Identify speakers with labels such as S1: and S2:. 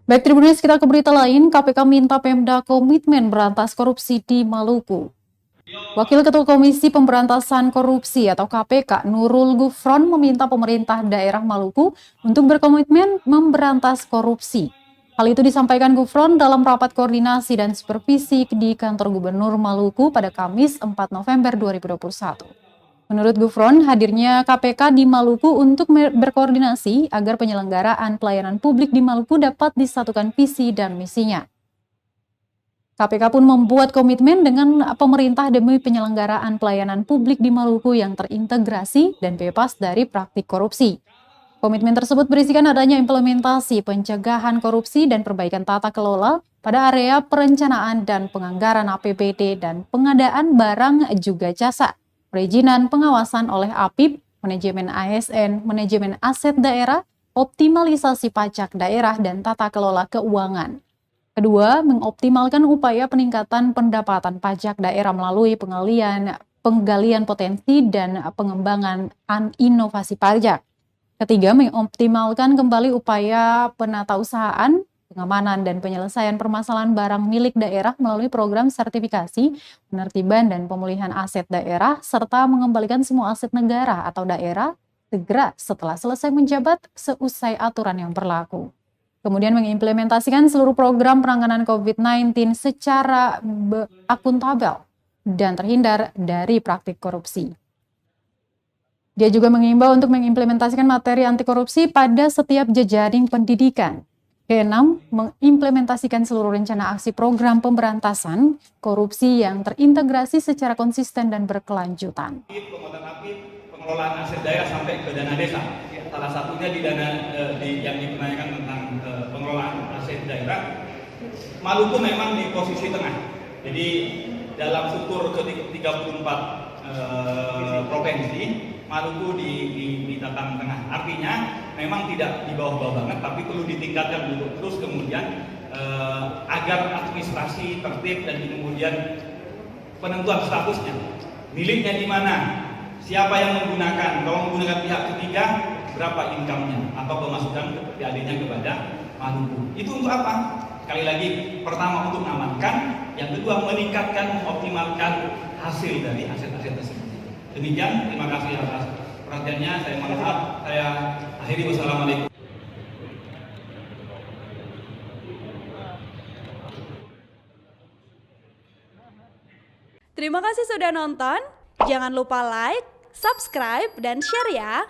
S1: Baik, Tribuners, kita ke berita lain. KPK minta Pemda komitmen berantas korupsi di Maluku. Wakil Ketua Komisi Pemberantasan Korupsi atau KPK, Nurul Gufron, meminta pemerintah daerah Maluku untuk berkomitmen memberantas korupsi. Hal itu disampaikan Gufron dalam rapat koordinasi dan supervisi di kantor Gubernur Maluku pada Kamis 4 November 2021. Menurut Gufron, hadirnya KPK di Maluku untuk berkoordinasi agar penyelenggaraan pelayanan publik di Maluku dapat disatukan visi dan misinya. KPK pun membuat komitmen dengan pemerintah demi penyelenggaraan pelayanan publik di Maluku yang terintegrasi dan bebas dari praktik korupsi. Komitmen tersebut berisikan adanya implementasi pencegahan korupsi dan perbaikan tata kelola pada area perencanaan dan penganggaran APBD dan pengadaan barang juga jasa, perizinan pengawasan oleh APIP, manajemen ASN, manajemen aset daerah, optimalisasi pajak daerah, dan tata kelola keuangan. Kedua, mengoptimalkan upaya peningkatan pendapatan pajak daerah melalui penggalian potensi dan pengembangan inovasi pajak. Ketiga, mengoptimalkan kembali upaya penatausahaan, pengamanan, dan penyelesaian permasalahan barang milik daerah melalui program sertifikasi, penertiban, dan pemulihan aset daerah, serta mengembalikan semua aset negara atau daerah segera setelah selesai menjabat seusai aturan yang berlaku. Kemudian mengimplementasikan seluruh program penanganan COVID-19 secara akuntabel dan terhindar dari praktik korupsi. Dia juga mengimbau untuk mengimplementasikan materi anti korupsi pada setiap jejaring pendidikan. Keenam, mengimplementasikan seluruh rencana aksi program pemberantasan korupsi yang terintegrasi secara konsisten dan berkelanjutan.
S2: Pengelolaan aset daerah sampai ke dana desa. Salah satunya di dana yang dipertanyakan tentang pengelolaan aset daerah. Maluku memang di posisi tengah. Jadi dalam struktur ke-34 provinsi, Maluku di tatanan tengah. Artinya memang tidak di bawah-bawah banget, tapi perlu ditingkatkan dulu. Terus kemudian agar administrasi tertib dan kemudian penentuan statusnya, miliknya di mana, siapa yang menggunakan, kalau menggunakan pihak ketiga, berapa income-nya atau pemasukan PAD-nya kepada Maluku. Itu untuk apa? Sekali lagi, pertama untuk mengamankan, yang kedua meningkatkan, mengoptimalkan hasil dari aset-aset tersebut. Demikian, terima kasih atas perhatiannya. Saya mohon maaf, saya akhiri. Wassalamualaikum.
S3: Terima kasih sudah nonton. Jangan lupa like, subscribe, dan share ya.